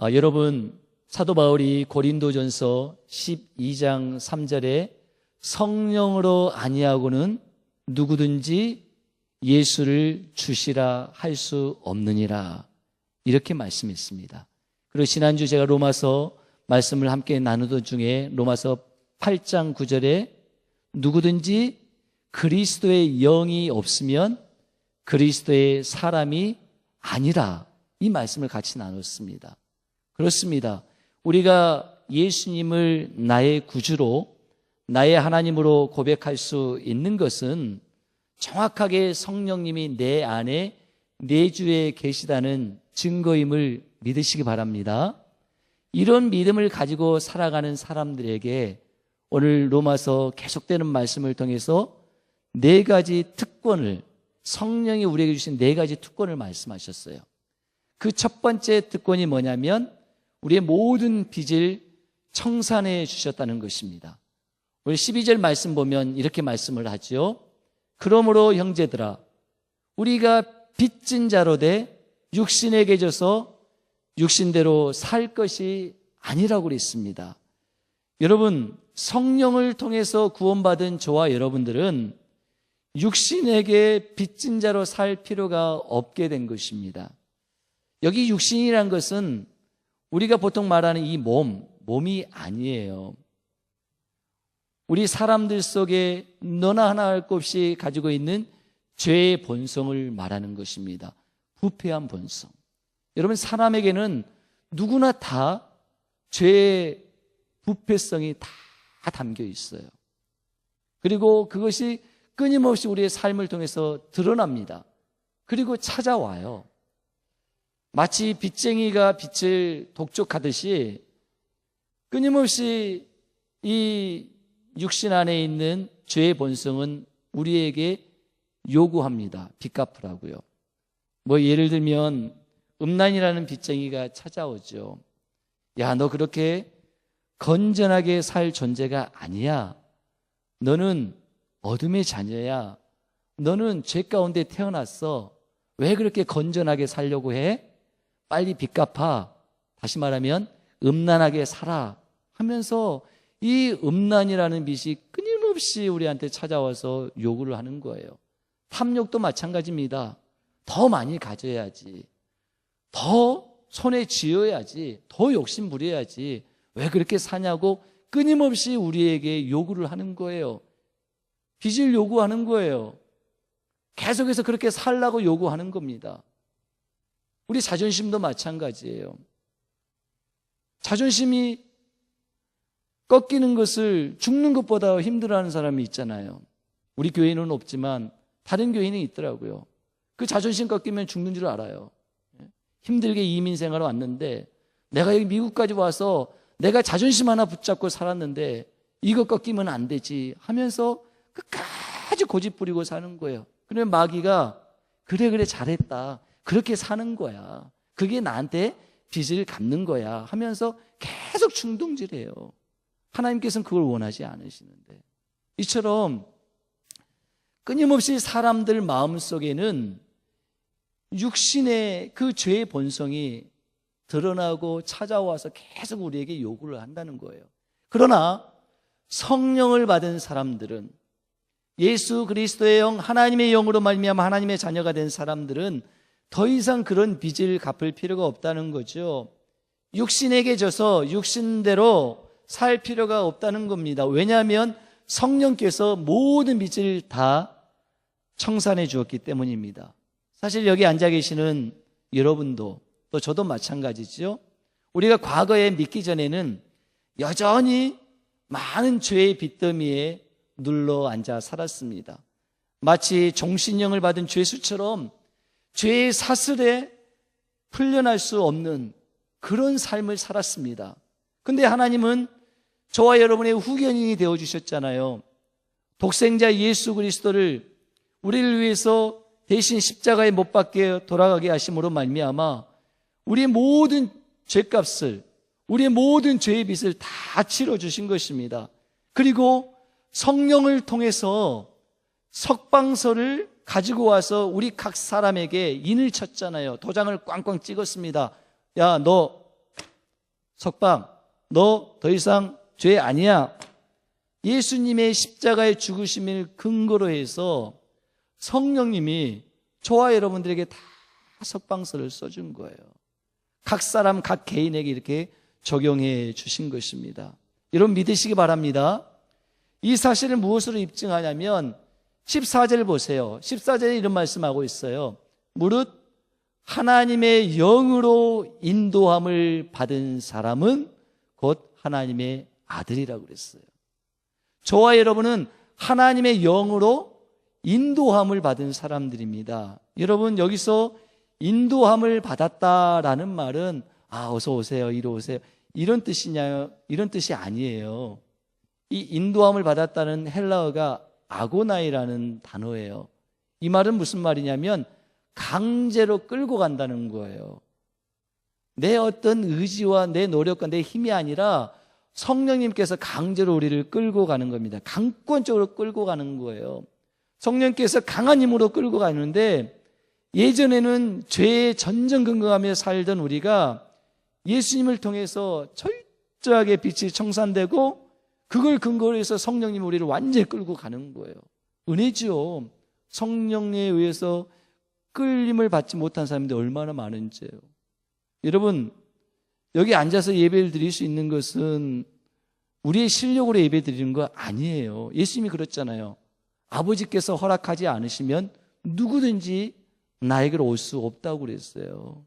여러분, 사도 바울이 고린도전서 12장 3절에 성령으로 아니하고는 누구든지 예수를 주시라 할 수 없느니라, 이렇게 말씀했습니다. 그리고 지난주 제가 로마서 말씀을 함께 나누던 중에 로마서 8장 9절에 누구든지 그리스도의 영이 없으면 그리스도의 사람이 아니라, 이 말씀을 같이 나눴습니다. 그렇습니다. 우리가 예수님을 나의 구주로, 나의 하나님으로 고백할 수 있는 것은 정확하게 성령님이 내 안에 내주에 계시다는 증거임을 믿으시기 바랍니다. 이런 믿음을 가지고 살아가는 사람들에게 오늘 로마서 계속되는 말씀을 통해서 네 가지 특권을, 성령이 우리에게 주신 네 가지 특권을 말씀하셨어요. 그 첫 번째 특권이 뭐냐면 우리의 모든 빚을 청산해 주셨다는 것입니다. 우리 12절 말씀 보면 이렇게 말씀을 하죠. 그러므로 형제들아, 우리가 빚진 자로 돼 육신에게 져서 육신대로 살 것이 아니라고 그랬습니다. 여러분, 성령을 통해서 구원받은 저와 여러분들은 육신에게 빚진 자로 살 필요가 없게 된 것입니다. 여기 육신이란 것은 우리가 보통 말하는 이 몸이 아니에요. 우리 사람들 속에 너나 하나 할 것 없이 가지고 있는 죄의 본성을 말하는 것입니다. 부패한 본성. 여러분, 사람에게는 누구나 다 죄의 부패성이 다 담겨 있어요. 그리고 그것이 끊임없이 우리의 삶을 통해서 드러납니다. 그리고 찾아와요. 마치 빚쟁이가 빚을 독촉하듯이 끊임없이 이 육신 안에 있는 죄의 본성은 우리에게 요구합니다. 빚 갚으라고요. 예를 들면 음란이라는 빚쟁이가 찾아오죠. 야, 너 그렇게 건전하게 살 존재가 아니야. 너는 어둠의 자녀야. 너는 죄 가운데 태어났어. 왜 그렇게 건전하게 살려고 해? 빨리 빚 갚아. 다시 말하면 음란하게 살아 하면서 이 음란이라는 빚이 끊임없이 우리한테 찾아와서 요구를 하는 거예요. 탐욕도 마찬가지입니다. 더 많이 가져야지, 더 손에 쥐어야지, 더 욕심 부려야지, 왜 그렇게 사냐고 끊임없이 우리에게 요구를 하는 거예요. 빚을 요구하는 거예요. 계속해서 그렇게 살라고 요구하는 겁니다. 우리 자존심도 마찬가지예요. 자존심이 꺾이는 것을 죽는 것보다 힘들어하는 사람이 있잖아요. 우리 교회는 없지만 다른 교회는 있더라고요. 그 자존심 꺾이면 죽는 줄 알아요. 힘들게 이민생활을 왔는데 내가 여기 미국까지 와서 내가 자존심 하나 붙잡고 살았는데 이거 꺾이면 안 되지 하면서 끝까지 고집 부리고 사는 거예요. 그러면 마귀가 그래 잘했다, 그렇게 사는 거야, 그게 나한테 빚을 갚는 거야 하면서 계속 충동질해요. 하나님께서는 그걸 원하지 않으시는데, 이처럼 끊임없이 사람들 마음속에는 육신의 그 죄의 본성이 드러나고 찾아와서 계속 우리에게 요구를 한다는 거예요. 그러나 성령을 받은 사람들은, 예수 그리스도의 영, 하나님의 영으로 말미암아 하나님의 자녀가 된 사람들은 더 이상 그런 빚을 갚을 필요가 없다는 거죠. 육신에게 져서 육신대로 살 필요가 없다는 겁니다. 왜냐하면 성령께서 모든 빚을 다 청산해 주었기 때문입니다. 사실 여기 앉아 계시는 여러분도, 또 저도 마찬가지죠. 우리가 과거에 믿기 전에는 여전히 많은 죄의 빚더미에 눌러 앉아 살았습니다. 마치 종신령을 받은 죄수처럼 죄의 사슬에 풀려날 수 없는 그런 삶을 살았습니다. 근데 하나님은 저와 여러분의 후견인이 되어주셨잖아요. 독생자 예수 그리스도를 우리를 위해서 대신 십자가에 못 박게 돌아가게 하심으로 말미암아 우리의 모든 죄값을, 우리의 모든 죄의 빚을 다 치러주신 것입니다. 그리고 성령을 통해서 석방서를 가지고 와서 우리 각 사람에게 인을 쳤잖아요. 도장을 꽝꽝 찍었습니다. 야, 너 석방, 너 더 이상 죄 아니야. 예수님의 십자가의 죽으심을 근거로 해서 성령님이 저와 여러분들에게 다 석방서를 써준 거예요. 각 사람, 각 개인에게 이렇게 적용해 주신 것입니다. 여러분 믿으시기 바랍니다. 이 사실을 무엇으로 입증하냐면 14절 보세요. 14절에 이런 말씀하고 있어요. 무릇 하나님의 영으로 인도함을 받은 사람은 곧 하나님의 아들이라고 그랬어요. 저와 여러분은 하나님의 영으로 인도함을 받은 사람들입니다. 여러분 여기서 인도함을 받았다라는 말은 어서 오세요, 이리 오세요 이런 뜻이냐요? 이런 뜻이 아니에요. 이 인도함을 받았다는 헬라어가 아고나이라는 단어예요. 이 말은 무슨 말이냐면 강제로 끌고 간다는 거예요. 내 어떤 의지와 내 노력과 내 힘이 아니라 성령님께서 강제로 우리를 끌고 가는 겁니다. 강권적으로 끌고 가는 거예요. 성령께서 강한 힘으로 끌고 가는데 예전에는 죄에 전전긍긍하며 살던 우리가 예수님을 통해서 철저하게 빛이 청산되고 그걸 근거로 해서 성령님이 우리를 완전히 끌고 가는 거예요. 은혜죠. 성령에 의해서 끌림을 받지 못한 사람들이 얼마나 많은지요. 여러분 여기 앉아서 예배를 드릴 수 있는 것은 우리의 실력으로 예배 드리는 거 아니에요. 예수님이 그랬잖아요. 아버지께서 허락하지 않으시면 누구든지 나에게로 올 수 없다고 그랬어요.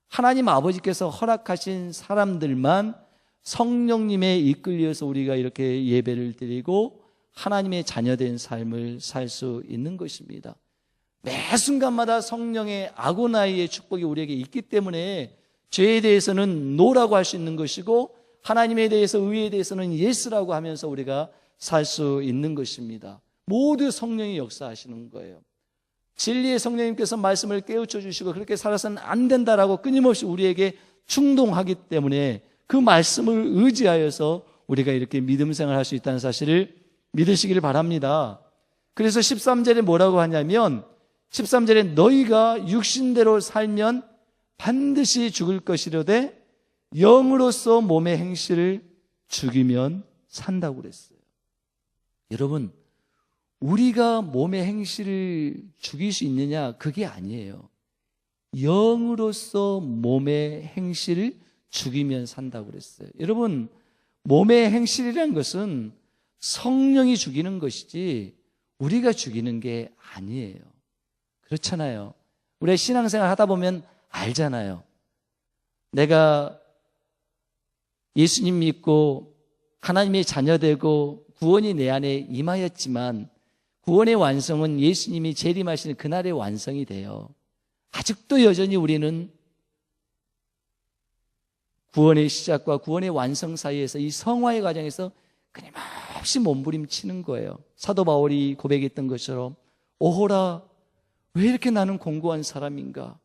하나님 아버지께서 허락하신 사람들만 성령님에 이끌려서 우리가 이렇게 예배를 드리고 하나님의 자녀된 삶을 살 수 있는 것입니다. 매 순간마다 성령의 아고나이의 축복이 우리에게 있기 때문에 죄에 대해서는 노라고 할 수 있는 것이고 하나님에 대해서 의에 대해서는 예스라고 하면서 우리가 살 수 있는 것입니다. 모두 성령이 역사하시는 거예요. 진리의 성령님께서 말씀을 깨우쳐 주시고 그렇게 살아서는 안 된다라고 끊임없이 우리에게 충동하기 때문에 그 말씀을 의지하여서 우리가 이렇게 믿음 생활을 할 수 있다는 사실을 믿으시길 바랍니다. 그래서 13절에 뭐라고 하냐면 13절에 너희가 육신대로 살면 반드시 죽을 것이로되 영으로서 몸의 행실을 죽이면 산다고 그랬어요. 여러분 우리가 몸의 행실을 죽일 수 있느냐 그게 아니에요. 영으로서 몸의 행실을 죽이면 산다고 그랬어요. 여러분 몸의 행실이란 것은 성령이 죽이는 것이지 우리가 죽이는 게 아니에요. 그렇잖아요. 우리가 신앙생활 하다 보면 알잖아요. 내가 예수님 믿고 하나님의 자녀되고 구원이 내 안에 임하였지만 구원의 완성은 예수님이 재림하시는 그날의 완성이 돼요. 아직도 여전히 우리는 구원의 시작과 구원의 완성 사이에서 이 성화의 과정에서 끊임없이 몸부림치는 거예요. 사도 바울이 고백했던 것처럼 오호라 왜 이렇게 나는 공고한 사람인가?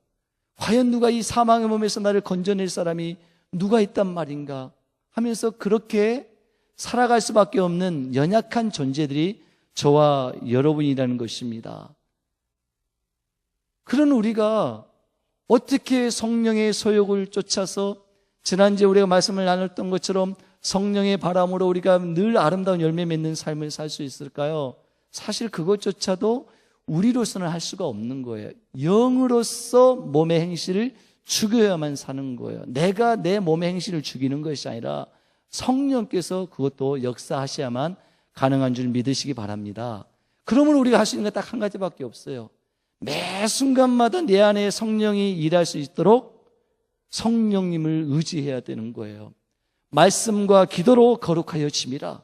과연 누가 이 사망의 몸에서 나를 건져낼 사람이 누가 있단 말인가? 하면서 그렇게 살아갈 수밖에 없는 연약한 존재들이 저와 여러분이라는 것입니다. 그런 우리가 어떻게 성령의 소욕을 쫓아서 지난주에 우리가 말씀을 나눴던 것처럼 성령의 바람으로 우리가 늘 아름다운 열매 맺는 삶을 살 수 있을까요? 사실 그것조차도 우리로서는 할 수가 없는 거예요. 영으로서 몸의 행실을 죽여야만 사는 거예요. 내가 내 몸의 행실을 죽이는 것이 아니라 성령께서 그것도 역사하셔야만 가능한 줄 믿으시기 바랍니다. 그러면 우리가 할 수 있는 건 딱 한 가지밖에 없어요. 매 순간마다 내 안에 성령이 일할 수 있도록 성령님을 의지해야 되는 거예요. 말씀과 기도로 거룩하여 짐이라.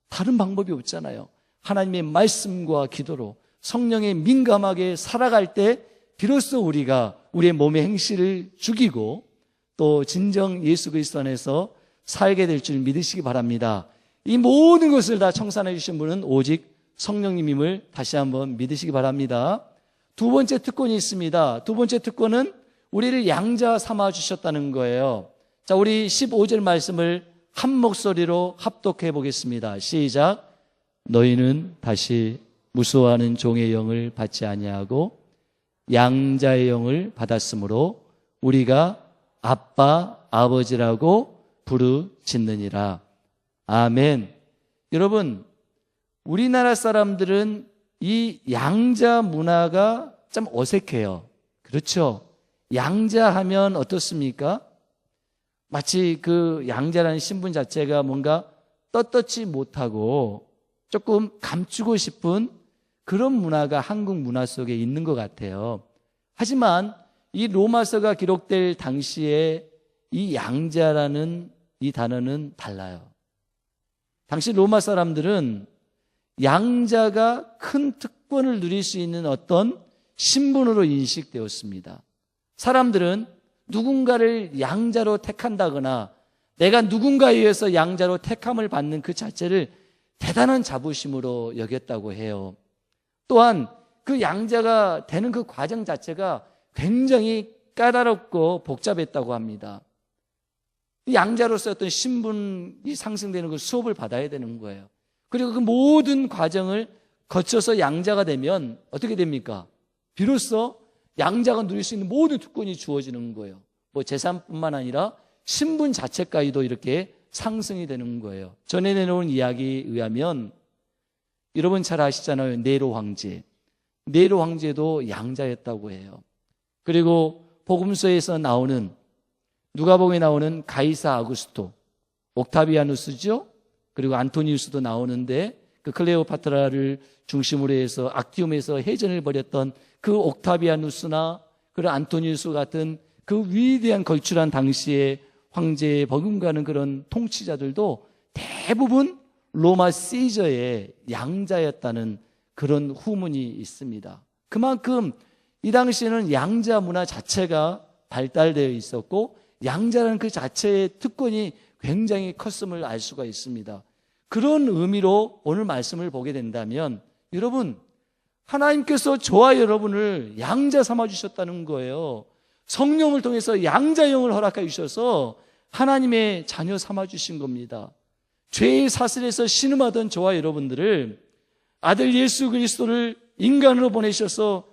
다른 방법이 없잖아요. 하나님의 말씀과 기도로 성령에 민감하게 살아갈 때 비로소 우리가 우리의 몸의 행실을 죽이고 또 진정 예수 그리스도 안에서 살게 될 줄 믿으시기 바랍니다. 이 모든 것을 다 청산해 주신 분은 오직 성령님임을 다시 한번 믿으시기 바랍니다. 두 번째 특권이 있습니다. 두 번째 특권은 우리를 양자 삼아 주셨다는 거예요. 자, 우리 15절 말씀을 한 목소리로 합독해 보겠습니다. 시작. 너희는 다시 무수하는 종의 영을 받지 아니하고 양자의 영을 받았으므로 우리가 아빠, 아버지라고 부르짖느니라. 아멘. 여러분, 우리나라 사람들은 이 양자 문화가 좀 어색해요. 그렇죠? 양자 하면 어떻습니까? 마치 그 양자라는 신분 자체가 뭔가 떳떳지 못하고 조금 감추고 싶은 그런 문화가 한국 문화 속에 있는 것 같아요. 하지만 이 로마서가 기록될 당시에 이 양자라는 이 단어는 달라요. 당시 로마 사람들은 양자가 큰 특권을 누릴 수 있는 어떤 신분으로 인식되었습니다. 사람들은 누군가를 양자로 택한다거나 내가 누군가에 의해서 양자로 택함을 받는 그 자체를 대단한 자부심으로 여겼다고 해요. 또한 그 양자가 되는 그 과정 자체가 굉장히 까다롭고 복잡했다고 합니다. 양자로서 어떤 신분이 상승되는 그 수업을 받아야 되는 거예요. 그리고 그 모든 과정을 거쳐서 양자가 되면 어떻게 됩니까? 비로소 양자가 누릴 수 있는 모든 특권이 주어지는 거예요. 뭐 재산뿐만 아니라 신분 자체까지도 이렇게 상승이 되는 거예요. 전에 내놓은 이야기에 의하면 여러분 잘 아시잖아요. 네로 황제. 네로 황제도 양자였다고 해요. 그리고 복음서에서 나오는 누가복음에 나오는 가이사 아구스토, 옥타비아누스죠. 그리고 안토니우스도 나오는데 그 클레오파트라를 중심으로 해서 악티움에서 해전을 벌였던 그 옥타비아누스나 그런 안토니우스 같은 그 위대한 걸출한 당시의 황제에 버금가는 그런 통치자들도 대부분 로마 시저의 양자였다는 그런 후문이 있습니다. 그만큼 이 당시에는 양자 문화 자체가 발달되어 있었고 양자라는 그 자체의 특권이 굉장히 컸음을 알 수가 있습니다. 그런 의미로 오늘 말씀을 보게 된다면 여러분, 하나님께서 저와 여러분을 양자 삼아주셨다는 거예요. 성령을 통해서 양자형을 허락해 주셔서 하나님의 자녀 삼아주신 겁니다. 죄의 사슬에서 신음하던 저와 여러분들을 아들 예수 그리스도를 인간으로 보내셔서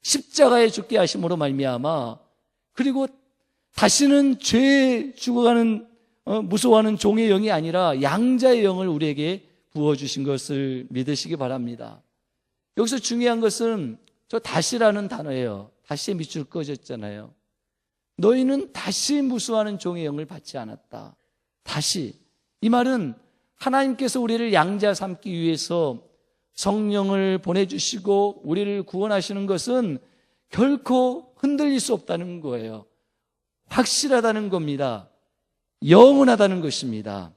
십자가에 죽게 하심으로 말미암아 그리고 다시는 죄에 죽어가는 무서워하는 종의 영이 아니라 양자의 영을 우리에게 부어주신 것을 믿으시기 바랍니다. 여기서 중요한 것은 저 다시라는 단어예요. 다시의 밑줄 꺼졌잖아요. 너희는 다시 무수하는 종의 영을 받지 않았다. 다시. 이 말은 하나님께서 우리를 양자 삼기 위해서 성령을 보내주시고 우리를 구원하시는 것은 결코 흔들릴 수 없다는 거예요. 확실하다는 겁니다. 영원하다는 것입니다.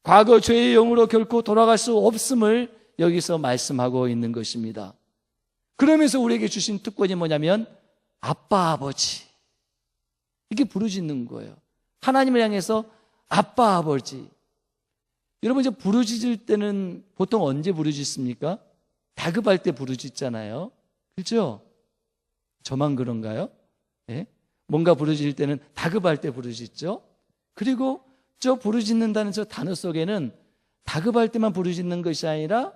과거 죄의 영으로 결코 돌아갈 수 없음을 여기서 말씀하고 있는 것입니다. 그러면서 우리에게 주신 특권이 뭐냐면 아빠 아버지 이렇게 부르짖는 거예요. 하나님을 향해서 아빠 아버지. 여러분 이제 부르짖을 때는 보통 언제 부르짖습니까? 다급할 때 부르짖잖아요. 그렇죠? 저만 그런가요? 네? 뭔가 부르짖을 때는 다급할 때 부르짖죠. 그리고 저 부르짖는다는 저 단어 속에는 다급할 때만 부르짖는 것이 아니라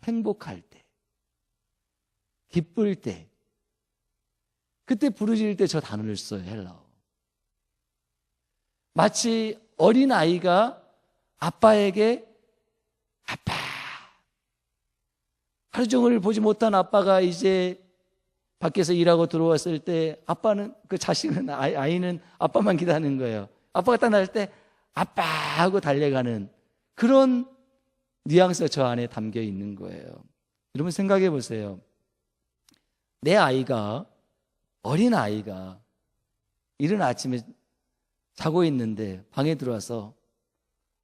행복할 때, 기쁠 때, 그때 부르짖을 때 저 단어를 써요. 헬라어. 마치 어린아이가 아빠에게 아빠, 하루 종일 보지 못한 아빠가 이제 밖에서 일하고 들어왔을 때 아빠는 그 자식은 아이는 아빠만 기다리는 거예요. 아빠가 딱 나올 때 아빠 하고 달려가는 그런 뉘앙스가 저 안에 담겨 있는 거예요. 여러분 생각해 보세요. 내 아이가 어린 아이가 이른 아침에 자고 있는데 방에 들어와서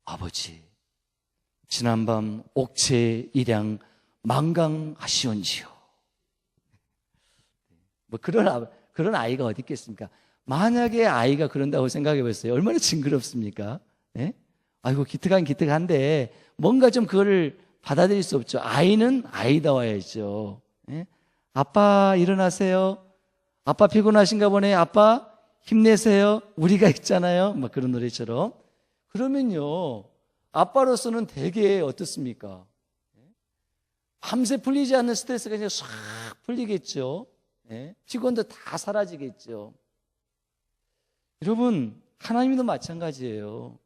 아버지 지난밤 옥체 일양 망강하시온지요. 뭐 그런 아이가 어디 있겠습니까? 만약에 아이가 그런다고 생각해 보세요. 얼마나 징그럽습니까? 네? 아이고 기특한데 뭔가 좀 그거를 받아들일 수 없죠. 아이는 아이다워야죠. 네? 아빠 일어나세요. 아빠 피곤하신가 보네. 아빠 힘내세요. 우리가 있잖아요. 막 그런 노래처럼. 그러면요 아빠로서는 되게 어떻습니까? 밤새 풀리지 않는 스트레스가 이제 싹 풀리겠죠. 예? 피곤도 다 사라지겠죠. 여러분, 하나님도 마찬가지예요.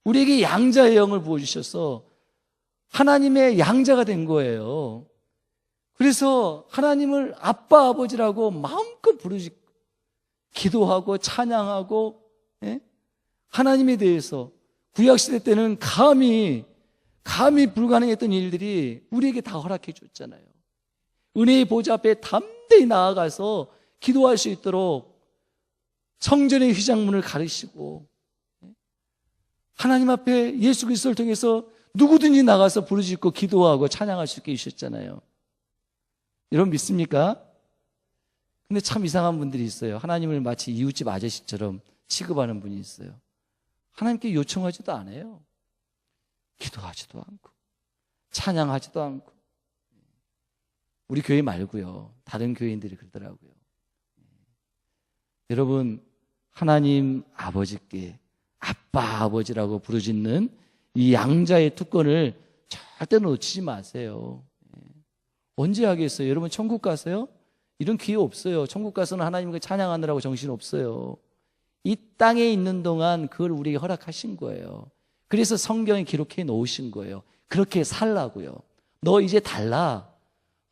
우리에게 양자의 영을 부어주셔서 하나님의 양자가 된 거예요. 그래서 하나님을 아빠, 아버지라고 마음껏 부르짖고 기도하고 찬양하고, 예? 하나님에 대해서 구약시대 때는 감히 불가능했던 일들이 우리에게 다 허락해 줬잖아요. 은혜의 보좌 앞에 담대히 나아가서 기도할 수 있도록 성전의 휘장문을 가르시고, 하나님 앞에 예수 그리스도를 통해서 누구든지 나가서 부르짖고 기도하고 찬양할 수 있게 해주셨잖아요. 여러분 믿습니까? 근데 참 이상한 분들이 있어요. 하나님을 마치 이웃집 아저씨처럼 취급하는 분이 있어요. 하나님께 요청하지도 않아요. 기도하지도 않고 찬양하지도 않고. 우리 교회 말고요, 다른 교인들이 그러더라고요. 여러분, 하나님 아버지께 아빠, 아버지라고 부르짖는 이 양자의 특권을 절대 놓치지 마세요. 언제 하겠어요? 여러분 천국 가세요? 이런 기회 없어요. 천국 가서는 하나님께 찬양하느라고 정신 없어요. 이 땅에 있는 동안 그걸 우리에게 허락하신 거예요. 그래서 성경에 기록해 놓으신 거예요. 그렇게 살라고요. 너 이제 달라.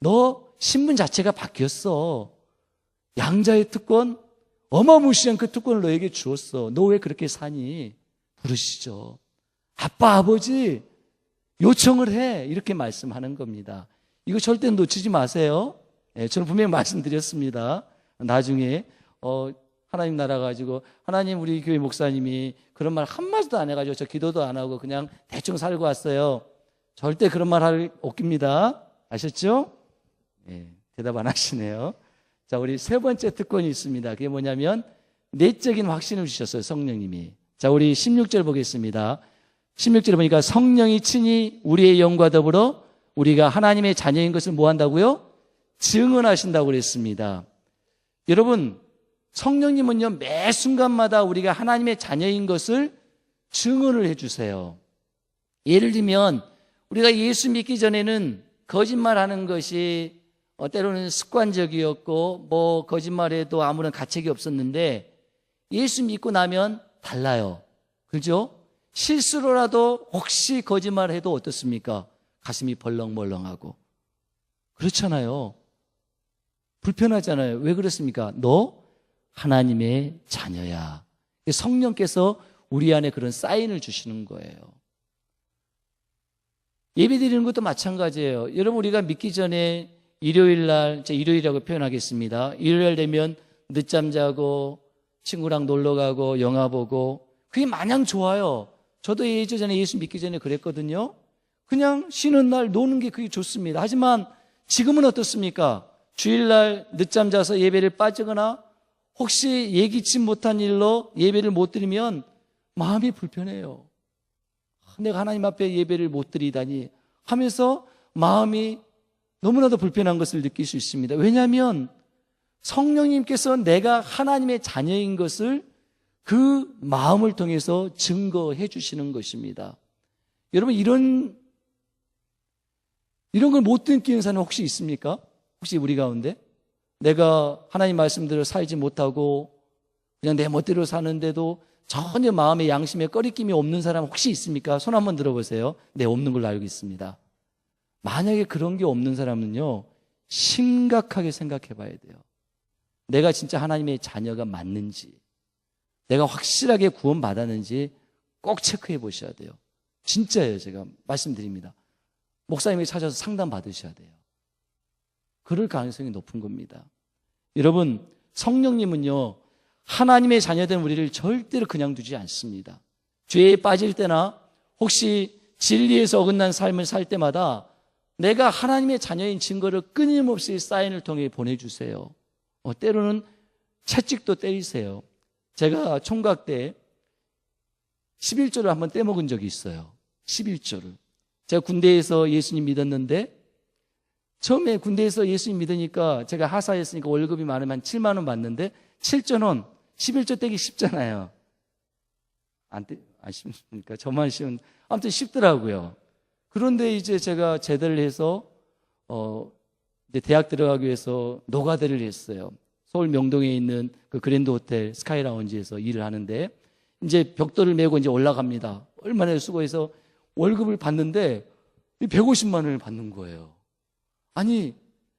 너 신분 자체가 바뀌었어. 양자의 특권, 어마무시한 그 특권을 너에게 주었어. 너 왜 그렇게 사니? 부르시죠. 아빠, 아버지 요청을 해. 이렇게 말씀하는 겁니다. 이거 절대 놓치지 마세요. 저는 분명히 말씀드렸습니다. 나중에 하나님 나라 가지고 하나님 우리 교회 목사님이 그런 말 한마디도 안 해가지고 저 기도도 안 하고 그냥 대충 살고 왔어요. 절대 그런 말 할 없깁니다. 아셨죠? 대답 안 하시네요. 자, 우리 세 번째 특권이 있습니다. 그게 뭐냐면 내적인 확신을 주셨어요. 성령님이. 자, 우리 16절 보겠습니다. 16절에 보니까 성령이 친히 우리의 영과 더불어 우리가 하나님의 자녀인 것을 뭐 한다고요? 증언하신다고 그랬습니다. 여러분, 성령님은요, 매 순간마다 우리가 하나님의 자녀인 것을 증언을 해주세요. 예를 들면 우리가 예수 믿기 전에는 거짓말하는 것이 때로는 습관적이었고 뭐 거짓말에도 아무런 가책이 없었는데 예수 믿고 나면 달라요. 그죠? 실수로라도 혹시 거짓말해도 어떻습니까? 가슴이 벌렁벌렁하고 그렇잖아요. 불편하잖아요. 왜 그렇습니까? 너 하나님의 자녀야. 성령께서 우리 안에 그런 사인을 주시는 거예요. 예배 드리는 것도 마찬가지예요. 여러분, 우리가 믿기 전에 일요일날, 제 일요일이라고 표현하겠습니다. 일요일 되면 늦잠 자고 친구랑 놀러 가고 영화 보고 그게 마냥 좋아요. 저도 예전에 예수 믿기 전에 그랬거든요. 그냥 쉬는 날 노는 게 그게 좋습니다. 하지만 지금은 어떻습니까? 주일날 늦잠 자서 예배를 빠지거나 혹시 예기치 못한 일로 예배를 못 드리면 마음이 불편해요. 내가 하나님 앞에 예배를 못 드리다니 하면서 마음이 너무나도 불편한 것을 느낄 수 있습니다. 왜냐하면 성령님께서 내가 하나님의 자녀인 것을 그 마음을 통해서 증거해 주시는 것입니다. 여러분, 이런 걸 못 느끼는 사람 혹시 있습니까? 혹시 우리 가운데? 내가 하나님 말씀대로 살지 못하고 그냥 내 멋대로 사는데도 전혀 마음의 양심에 꺼리낌이 없는 사람 혹시 있습니까? 손 한번 들어보세요. 네, 없는 걸로 알고 있습니다. 만약에 그런 게 없는 사람은요, 심각하게 생각해 봐야 돼요. 내가 진짜 하나님의 자녀가 맞는지, 내가 확실하게 구원받았는지 꼭 체크해 보셔야 돼요. 진짜예요. 제가 말씀드립니다. 목사님에게 찾아서 상담 받으셔야 돼요. 그럴 가능성이 높은 겁니다. 여러분, 성령님은요, 하나님의 자녀된 우리를 절대로 그냥 두지 않습니다. 죄에 빠질 때나 혹시 진리에서 어긋난 삶을 살 때마다 내가 하나님의 자녀인 증거를 끊임없이 사인을 통해 보내주세요. 때로는 채찍도 때리세요. 제가 총각 때 11조를 한번 떼먹은 적이 있어요. 11조를. 제가 군대에서 예수님 믿었는데 처음에 군대에서 예수님 믿으니까 제가 하사였으니까 월급이 많으면 7만 원 받는데 7조는 11조 떼기 쉽잖아요. 안 쉽습니까? 저만 쉬운. 아무튼 쉽더라고요. 그런데 이제 제가 제대를 해서 이제 대학 들어가기 위해서 노가다를 했어요. 서울 명동에 있는 그 그랜드 호텔 스카이 라운지에서 일을 하는데 이제 벽돌을 메고 이제 올라갑니다. 얼마나 수고해서 월급을 받는데 150만 원을 받는 거예요. 아니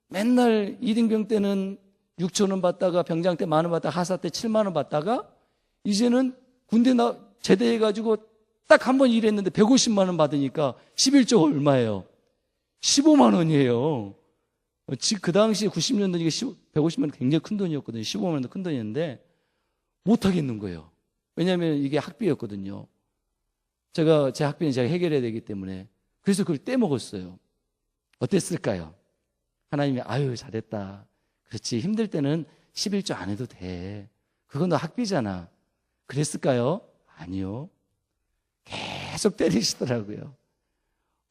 맨날 이등병 때는 6천 원 받다가 병장 때 10,000원 받다가 하사 때 7만 원 받다가 이제는 군대 제대해가지고 딱 한 번 일했는데 150만 원 받으니까 11조 얼마예요? 15만 원이에요. 그 당시 90년도니까 150만 원 굉장히 큰 돈이었거든요. 15만 원도 큰 돈이었는데 못 하겠는 거예요. 왜냐하면 이게 학비였거든요. 제 학비는 제가 해결해야 되기 때문에. 그래서 그걸 떼먹었어요. 어땠을까요? 하나님이 아유 잘했다. 그렇지 힘들 때는 11조 안 해도 돼. 그건 너 학비잖아. 그랬을까요? 아니요. 계속 때리시더라고요.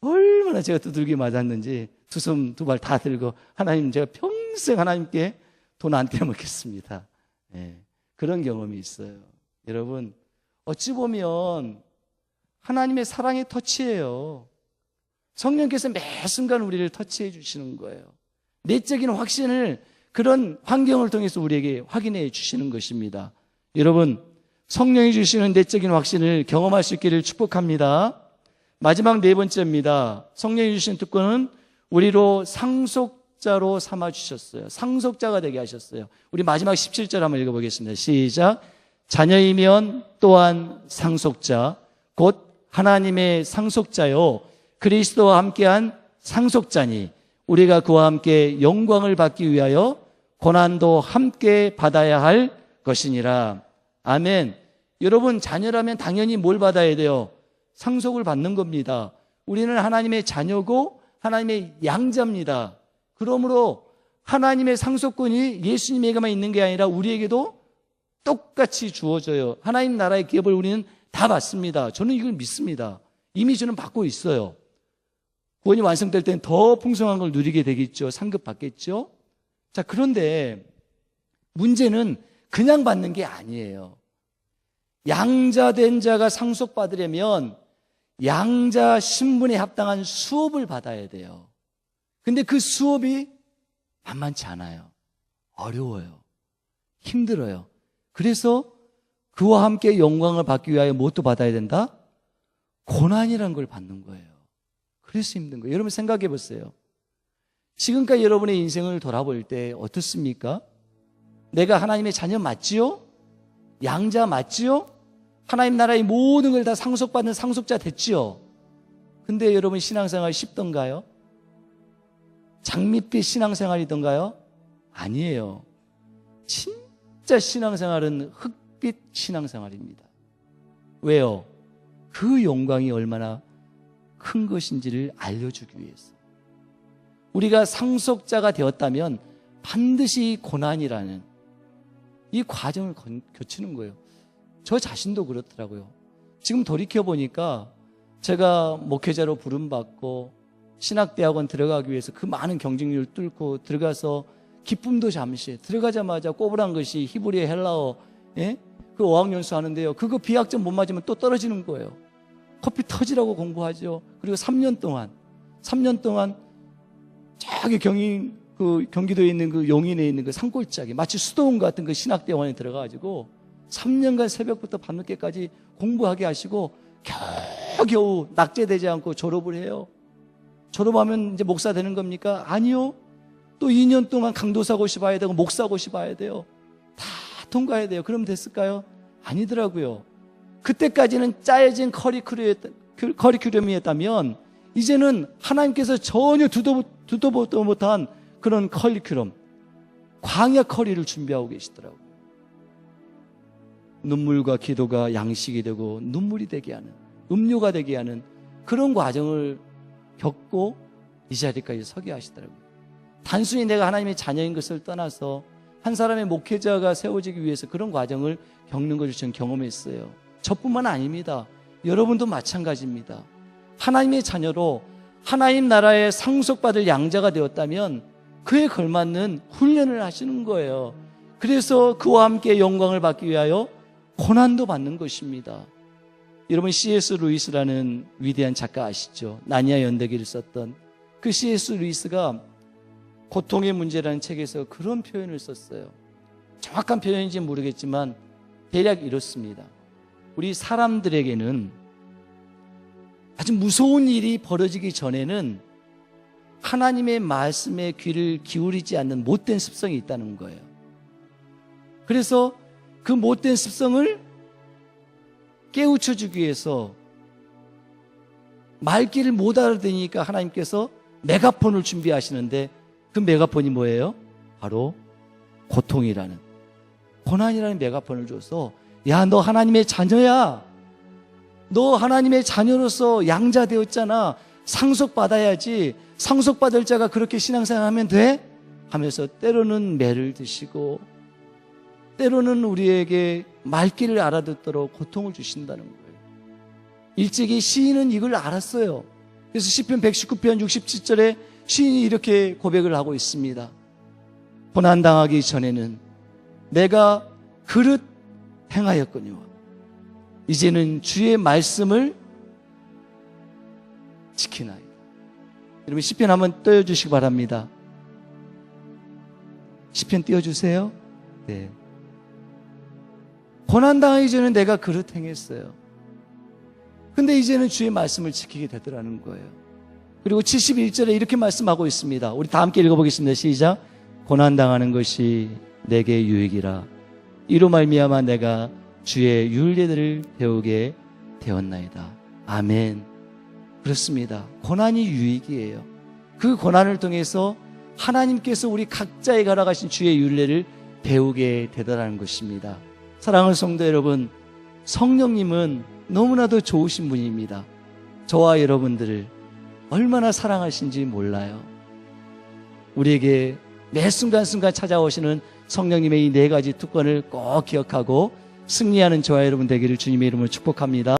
얼마나 제가 두들기 맞았는지 두 손 두 발 다 들고 하나님 제가 평생 하나님께 돈 안 떼먹겠습니다. 네, 그런 경험이 있어요. 여러분 어찌 보면 하나님의 사랑의 터치예요. 성령께서 매 순간 우리를 터치해 주시는 거예요. 내적인 확신을 그런 환경을 통해서 우리에게 확인해 주시는 것입니다. 여러분 성령이 주시는 내적인 확신을 경험할 수 있기를 축복합니다. 마지막 네 번째입니다. 성령이 주신 특권은 우리로 상속자로 삼아주셨어요. 상속자가 되게 하셨어요. 우리 마지막 17절 한번 읽어보겠습니다. 시작. 자녀이면 또한 상속자 곧 하나님의 상속자요 그리스도와 함께한 상속자니 우리가 그와 함께 영광을 받기 위하여 고난도 함께 받아야 할 것이니라. 아멘. 여러분 자녀라면 당연히 뭘 받아야 돼요? 상속을 받는 겁니다. 우리는 하나님의 자녀고 하나님의 양자입니다. 그러므로 하나님의 상속권이 예수님에게만 있는 게 아니라 우리에게도 똑같이 주어져요. 하나님 나라의 기업을 우리는 다 받습니다. 저는 이걸 믿습니다. 이미 저는 받고 있어요. 구원이 완성될 때는 더 풍성한 걸 누리게 되겠죠. 상급 받겠죠. 자, 그런데 문제는 그냥 받는 게 아니에요. 양자된 자가 상속받으려면 양자 신분에 합당한 수업을 받아야 돼요. 근데 그 수업이 만만치 않아요. 어려워요. 힘들어요. 그래서 그와 함께 영광을 받기 위하여 무엇도 받아야 된다? 고난이라는 걸 받는 거예요. 그래서 힘든 거예요. 여러분 생각해 보세요. 지금까지 여러분의 인생을 돌아볼 때 어떻습니까? 내가 하나님의 자녀 맞지요? 양자 맞지요? 하나님 나라의 모든 걸 다 상속받는 상속자 됐지요? 근데 여러분 신앙생활 쉽던가요? 장밋빛 신앙생활이던가요? 아니에요. 진짜 신앙생활은 흑빛 신앙생활입니다. 왜요? 그 영광이 얼마나 큰 것인지를 알려주기 위해서. 우리가 상속자가 되었다면 반드시 고난이라는 이 과정을 거치는 거예요. 저 자신도 그렇더라고요. 지금 돌이켜보니까 제가 목회자로 부름받고 신학대학원 들어가기 위해서 그 많은 경쟁률을 뚫고 들어가서 기쁨도 잠시 들어가자마자 꼬부란 것이 히브리어 헬라어 그 어학연수 하는데요. 그거 비학점 못 맞으면 또 떨어지는 거예요. 커피 터지라고 공부하죠. 그리고 3년 동안 저기 경기도에 있는 그 용인에 있는 그 산골짜기 마치 수도원 같은 그 신학대원에 들어가가지고 3년간 새벽부터 밤늦게까지 공부하게 하시고 겨우 낙제되지 않고 졸업을 해요. 졸업하면 이제 목사 되는 겁니까? 아니요. 또 2년 동안 강도사고시 봐야 되고 목사고시 봐야 돼요. 다 통과해야 돼요. 그럼 됐을까요? 아니더라고요. 그때까지는 짜여진 커리큘럼이었다면 이제는 하나님께서 전혀 두도 보도 못한 그런 커리큘럼, 광야 커리를 준비하고 계시더라고요. 눈물과 기도가 양식이 되고 눈물이 되게 하는, 음료가 되게 하는 그런 과정을 겪고 이 자리까지 서게 하시더라고요. 단순히 내가 하나님의 자녀인 것을 떠나서 한 사람의 목회자가 세워지기 위해서 그런 과정을 겪는 것을 저는 경험했어요. 저뿐만 아닙니다. 여러분도 마찬가지입니다. 하나님의 자녀로 하나님 나라에 상속받을 양자가 되었다면 그에 걸맞는 훈련을 하시는 거예요. 그래서 그와 함께 영광을 받기 위하여 고난도 받는 것입니다. 여러분 C.S. 루이스라는 위대한 작가 아시죠? 나니아 연대기를 썼던 그 C.S. 루이스가 고통의 문제라는 책에서 그런 표현을 썼어요. 정확한 표현인지 모르겠지만 대략 이렇습니다. 우리 사람들에게는 아주 무서운 일이 벌어지기 전에는 하나님의 말씀에 귀를 기울이지 않는 못된 습성이 있다는 거예요. 그래서 그 못된 습성을 깨우쳐주기 위해서 말귀를 못 알아들으니까 하나님께서 메가폰을 준비하시는데 그 메가폰이 뭐예요? 바로 고통이라는, 고난이라는 메가폰을 줘서 야, 너 하나님의 자녀야. 너 하나님의 자녀로서 양자되었잖아. 상속받아야지. 상속받을 자가 그렇게 신앙생활하면 돼? 하면서 때로는 매를 드시고 때로는 우리에게 말귀를 알아듣도록 고통을 주신다는 거예요. 일찍이 시인은 이걸 알았어요. 그래서 시편 119편 67절에 시인이 이렇게 고백을 하고 있습니다. 고난당하기 전에는 내가 그릇 행하였거니와 이제는 주의 말씀을 지키나이다. 여러분 시편 한번 띄워주시기 바랍니다. 시편 띄워주세요. 네. 고난당하기 전에 내가 그릇 행했어요. 근데 이제는 주의 말씀을 지키게 되더라는 거예요. 그리고 71절에 이렇게 말씀하고 있습니다. 우리 다 함께 읽어보겠습니다. 시작. 고난당하는 것이 내게 유익이라. 이로 말미암아 내가 주의 율례들을 배우게 되었나이다. 아멘. 그렇습니다. 고난이 유익이에요. 그 고난을 통해서 하나님께서 우리 각자에 갈아가신 주의 율례를 배우게 되더라는 것입니다. 사랑하는 성도 여러분, 성령님은 너무나도 좋으신 분입니다. 저와 여러분들을 얼마나 사랑하신지 몰라요. 우리에게 매 순간순간 찾아오시는 성령님의 이 네 가지 특권을 꼭 기억하고 승리하는 저와 여러분 되기를 주님의 이름으로 축복합니다.